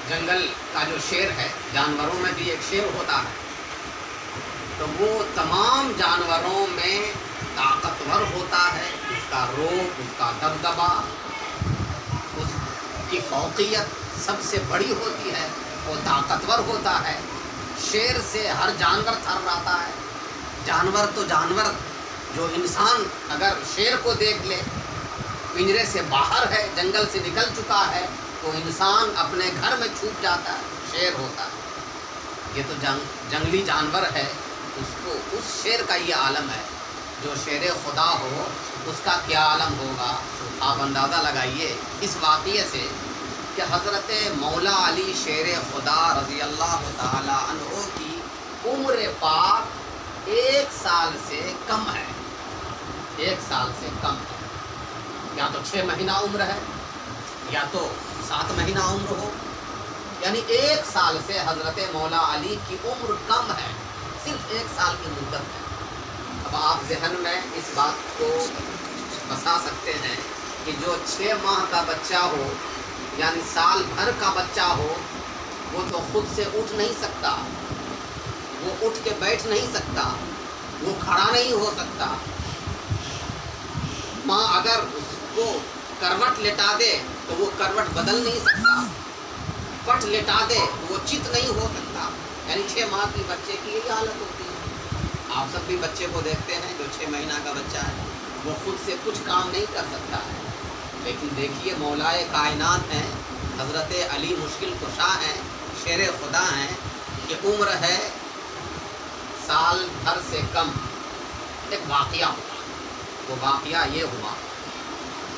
جنگل کا جو شیر ہے، جانوروں میں بھی ایک شیر ہوتا ہے، تو وہ تمام جانوروں میں طاقتور ہوتا ہے. اس کا روب، اس کا دبدبا، اس کی فوقیت سب سے بڑی ہوتی ہے. وہ طاقتور ہوتا ہے. شیر سے ہر جانور تھرراتا ہے. جانور تو جانور، جو انسان اگر شیر کو دیکھ لے، پنجرے سے باہر ہے، جنگل سے نکل چکا ہے، تو انسان اپنے گھر میں چھپ جاتا ہے. شیر ہوتا ہے. یہ تو جنگلی جانور ہے. اس شیر کا یہ عالم ہے. جو شیر خدا ہو اس کا کیا عالم ہوگا. آپ اندازہ لگائیے اس واقعے سے کہ حضرت مولا علی شیر خدا رضی اللہ تعالی عنہ کی عمر پاک 1 سال سے کم ہے. 1 سال سے کم ہے. یا تو 6 مہینہ عمر ہے، یا تو 7 مہینہ عمر ہو. یعنی 1 سال سے حضرت مولا علی کی عمر کم ہے. صرف 1 سال کی مدت ہے. اب آپ ذہن میں اس بات کو بسا سکتے ہیں کہ جو 6 ماہ کا بچہ ہو، یعنی سال بھر کا بچہ ہو، وہ تو خود سے اٹھ نہیں سکتا، وہ اٹھ کے بیٹھ نہیں سکتا، وہ کھڑا نہیں ہو سکتا. ماں اگر اس کو کروٹ لٹا دے تو وہ کروٹ بدل نہیں سکتا، پٹ لٹا دے تو وہ چت نہیں ہو سکتا. یعنی 6 ماہ کی بچے کی یہی حالت ہوتی ہے. آپ سب بھی بچے کو دیکھتے ہیں، جو 6 مہینہ کا بچہ ہے وہ خود سے کچھ کام نہیں کر سکتا ہے. لیکن دیکھیے مولائے کائنات ہیں، حضرت علی مشکل کشا ہیں، شیر خدا ہیں، کہ عمر ہے سال بھر سے کم. ایک واقعہ ہوا. وہ واقعہ یہ ہوا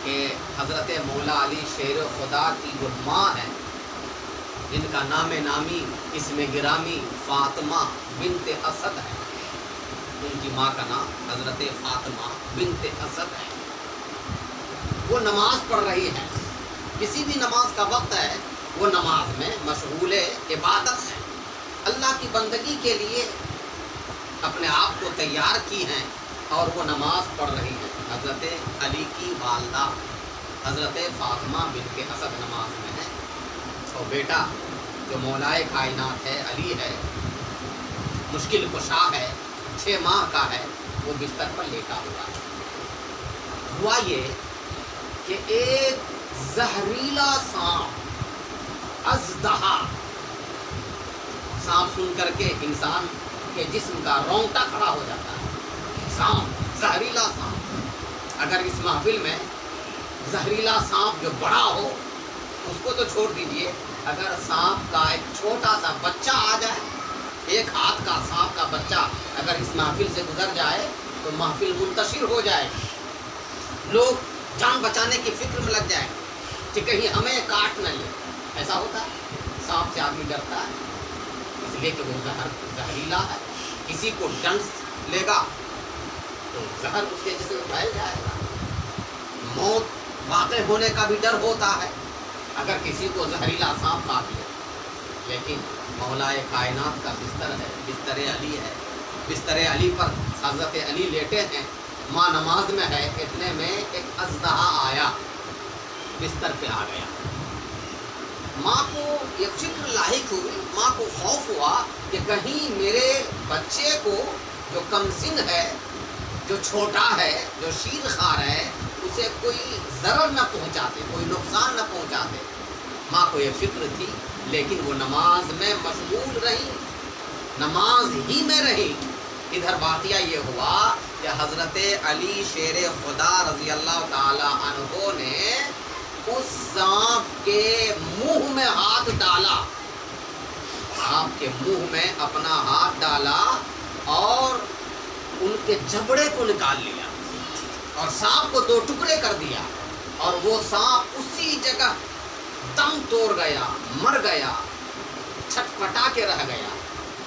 کہ حضرت مولا علی شیر خدا کی جو ماں ہے، جن کا نام نامی اسم گرامی فاطمہ بنت اسد ہے، ان کی ماں کا نام حضرت فاطمہ بنت اسد ہے، وہ نماز پڑھ رہی ہے. کسی بھی نماز کا وقت ہے، وہ نماز میں مشغول عبادت ہے. اللہ کی بندگی کے لیے اپنے آپ کو تیار کی ہیں اور وہ نماز پڑھ رہی ہے. حضرت علی کی والدہ حضرت فاطمہ بنت اسد نماز میں ہے، اور بیٹا جو مولائے کائنات ہے، علی ہے، مشکل کشا ہے، 6 ماہ کا ہے، وہ بستر پر لیٹا ہوا ہے. ہوا یہ کہ ایک زہریلا سانپ، اژدہا، سانپ سن کر کے انسان کے جسم کا رونگٹا کھڑا ہو جاتا ہے. سانپ، زہریلا سانپ. اگر اس محفل میں زہریلا سانپ جو بڑا ہو اس کو تو چھوڑ دیجئے، اگر سانپ کا ایک چھوٹا سا بچہ آ جائے، 1 ہاتھ کا سانپ کا بچہ اگر اس محفل سے گزر جائے تو محفل منتشر ہو جائے. لوگ جان بچانے کی فکر میں لگ جائیں کہ کہیں ہمیں کاٹ نہ لے. ایسا ہوتا ہے. سانپ سے آدمی ڈرتا ہے اس لیے کہ وہ زہریلا ہے. کسی کو ڈنس لے گا تو زہر اس کے جسم میں پھیل جائے گا. موت واقع ہونے کا بھی ڈر ہوتا ہے اگر کسی کو زہریلا سانپ کاٹ لے. لیکن مولائے کائنات کا بستر ہے، بستر علی ہے. بستر علی پر حضرت علی لیٹے ہیں، ماں نماز میں ہے. اتنے میں ایک اژدہا آیا، بستر پہ آ گیا. ماں کو یہ فکر لاحق ہوئی، ماں کو خوف ہوا کہ کہیں میرے بچے کو جو کم سن ہے، جو چھوٹا ہے، جو شیر خوار ہے، اسے کوئی ضرر نہ پہنچاتے، کوئی نقصان نہ پہنچاتے. ماں کو یہ فکر تھی، لیکن وہ نماز میں مشغول رہی، نماز ہی میں رہی. ادھر واقعہ یہ ہوا کہ حضرت علی شیر خدا رضی اللہ تعالی عنہ نے اس سانپ کے منہ میں ہاتھ ڈالا، سانپ کے منہ میں اپنا ہاتھ ڈالا اور ان کے جبڑے کو نکال لیا اور سانپ کو 2 ٹکڑے کر دیا. اور وہ سانپ اسی جگہ دم توڑ گیا، مر گیا، چھٹپٹا کے رہ گیا،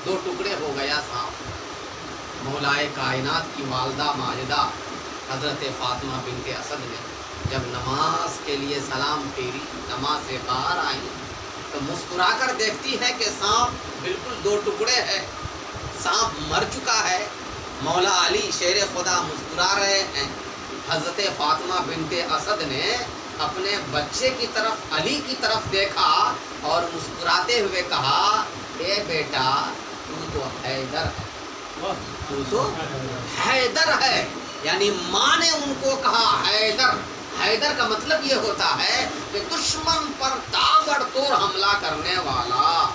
2 ٹکڑے ہو گیا سانپ. مولائے کائنات کی والدہ ماجدہ حضرت فاطمہ بنت اسد نے جب نماز کے لیے سلام پھیری، نماز سے باہر آئی تو مسکرا کر دیکھتی ہے کہ سانپ بالکل 2 ٹکڑے ہے، سانپ مر چکا ہے. مولا علی شیر خدا مسکرا رہے ہیں. حضرت فاطمہ بنت اسد نے اپنے بچے کی طرف، علی کی طرف دیکھا اور مسکراتے ہوئے کہا اے بیٹا تو تو حیدر ہے، تو تو حیدر ہے۔ یعنی ماں نے ان کو کہا حیدر۔ حیدر کا مطلب یہ ہوتا ہے کہ دشمن پر تابڑ توڑ حملہ کرنے والا۔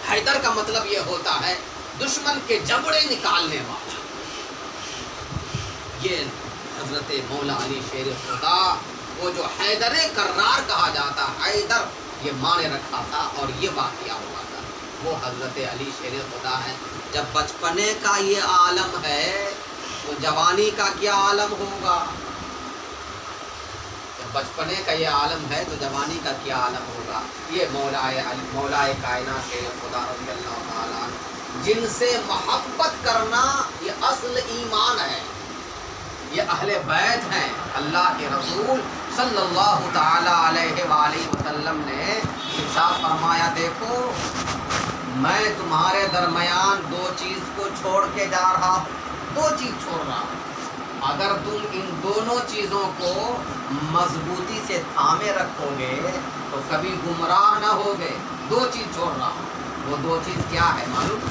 حیدر کا مطلب یہ ہوتا ہے دشمن کے جبڑے نکالنے والا۔ یہ حضرت مولا علی شیر خدا، وہ جو حیدر کرار کہا جاتا، حیدر یہ ماں نے رکھا تھا اور یہ واقعہ ہوا تھا، وہ حضرت علی شیر خدا ہے۔ جب بچپنے کا یہ عالم ہے تو جوانی کا کیا عالم ہوگا؟ جب بچپنے کا یہ عالم ہے تو جوانی کا کیا عالم ہوگا؟ یہ مولا کائنات شیر خدا رضی اللہ تعالیٰ عنہ، جن سے محبت کرنا یہ اصل ایمان ہے، یہ اہل بیت ہیں۔ اللہ کے رسول صلی اللہ تعالیٰ علیہ وآلہ وسلم نے ارشاد فرمایا، دیکھو میں تمہارے درمیان دو چیز کو چھوڑ کے جا رہا ہوں، دو چیز چھوڑ رہا ہوں، اگر تم ان دونوں چیزوں کو مضبوطی سے تھامے رکھو گے تو کبھی گمراہ نہ ہوگے۔ دو چیز چھوڑ رہا ہوں، وہ دو چیز کیا ہے معلوم؟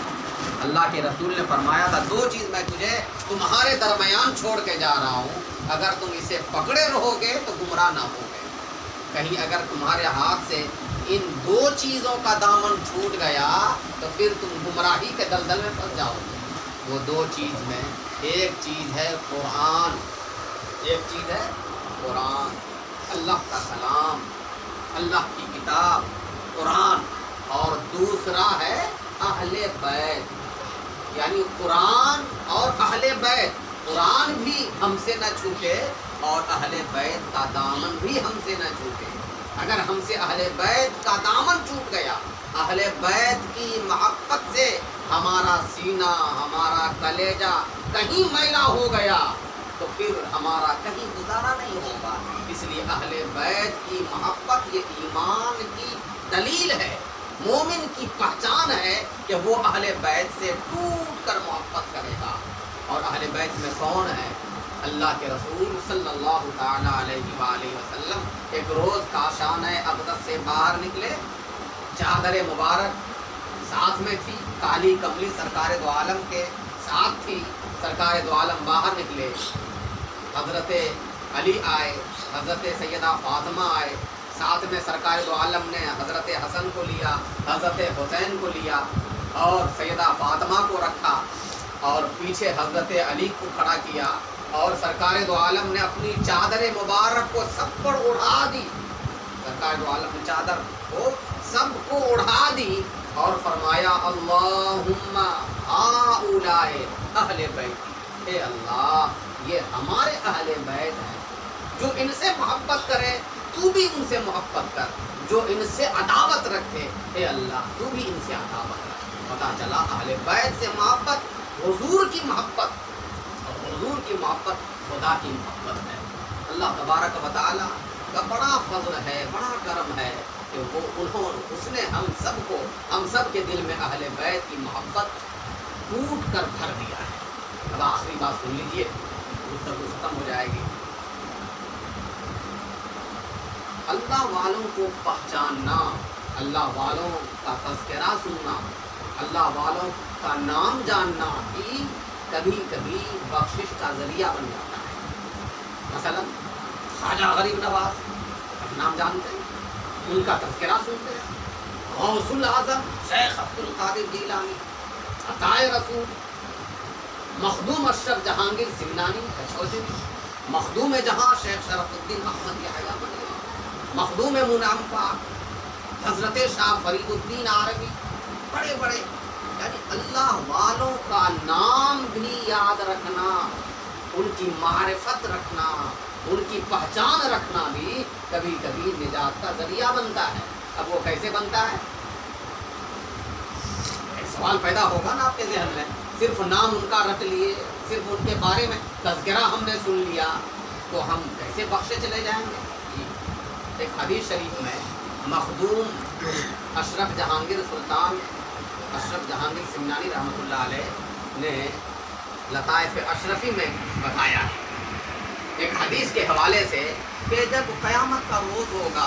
اللہ کے رسول نے فرمایا تھا دو چیز میں تجھے تمہارے درمیان چھوڑ کے جا رہا ہوں، اگر تم اسے پکڑے رہو گے تو گمراہ نہ ہوگے۔ کہیں اگر تمہارے ہاتھ سے ان دو چیزوں کا دامن چھوٹ گیا تو پھر تم گمراہی کے دلدل میں پھنس جاؤ گے۔ وہ دو چیز میں ایک چیز ہے قرآن، ایک چیز ہے قرآن، اللہ کا کلام، اللہ کی کتاب قرآن، اور دوسرا ہے اہل بیت، یعنی قرآن اور اہل بیت۔ قرآن بھی ہم سے نہ چھوٹے اور اہل بیت کا دامن بھی ہم سے نہ چھوٹے۔ اگر ہم سے اہل بیت کا دامن چھوٹ گیا، اہل بیت کی محبت سے ہمارا سینہ، ہمارا کلیجہ کہیں میلا ہو گیا تو پھر ہمارا کہیں گزارا نہیں ہوگا۔ اس لیے اہل بیت کی محبت یہ ایمان کی دلیل ہے، مومن کی پہچان ہے کہ وہ اہل بیت سے ٹوٹ کر محبت کرے گا۔ اور اہل بیت میں کون ہے؟ اللہ کے رسول صلی اللہ تعالیٰ علیہ وآلہ وسلم ایک روز کاشانہ اقدس سے باہر نکلے، چادر مبارک ساتھ میں تھی، کالی کملی سرکار دو عالم کے ساتھ تھی۔ سرکار دو عالم باہر نکلے، حضرت علی آئے، حضرت سیدہ فاطمہ آئے، ساتھ میں سرکار دو عالم نے حضرت حسن کو لیا، حضرت حسین کو لیا اور سیدہ فاطمہ کو رکھا اور پیچھے حضرت علی کو کھڑا کیا، اور سرکار دو عالم نے اپنی چادر مبارک کو سب پر اڑا دی۔ سرکار دو عالم نے چادر کو سب کو اڑا دی اور فرمایا اللہم ہؤلاء اہل بیت، اے اللہ یہ ہمارے اہل بیت ہیں، جو ان سے محبت کرے تو بھی ان سے محبت کر، جو ان سے عداوت رکھے اے اللہ تو بھی ان سے عداوت رکھ۔ پتہ چلا اہل بیت سے محبت حضور کی محبت، اور حضور کی محبت خدا کی محبت ہے۔ اللہ تبارک و تعالی کا بڑا فضل ہے، بڑا کرم ہے کہ اس نے ہم سب کے دل میں اہل بیت کی محبت ٹوٹ کر بھر دیا ہے۔ اب آخری بات سن لیجیے، گفتگو ختم ہو جائے گی۔ اللہ والوں کو پہچاننا، اللہ والوں کا تذکرہ سننا، اللہ والوں کا نام جاننا ہی کبھی کبھی بخشش کا ذریعہ بن جاتا ہے۔ مثلا خواجہ غریب نواز نام جانتے ہیں، ان کا تذکرہ سنتے ہیں، غوث الاعظم شیخ عبد القادر جیلانی، عطائے رسول، مخدوم اشرف جہانگیر سمنانی کچھوجی، مخدوم جہاں شیخ شرف الدین احمد یحییٰ مدنی، مخدوم منعم پاک حضرت شاہ فرید الدین عربی، بڑے بڑے، یعنی اللہ والوں کا نام بھی یاد رکھنا، ان کی معرفت رکھنا، ان کی پہچان رکھنا بھی کبھی کبھی نجات کا ذریعہ بنتا ہے۔ اب وہ کیسے بنتا ہے؟ ایک سوال پیدا ہوگا نا آپ کے ذہن میں، صرف نام ان کا رکھ لیے، صرف ان کے بارے میں تذکرہ ہم نے سن لیا تو ہم کیسے بخشے چلے جائیں گے؟ ایک حدیث شریف میں مخدوم اشرف جہانگیر سلطان اشرف جہانگیر سمنانی رحمۃ اللہ علیہ نے لطائف اشرفی میں بتایا ایک حدیث کے حوالے سے کہ جب قیامت کا روز ہوگا،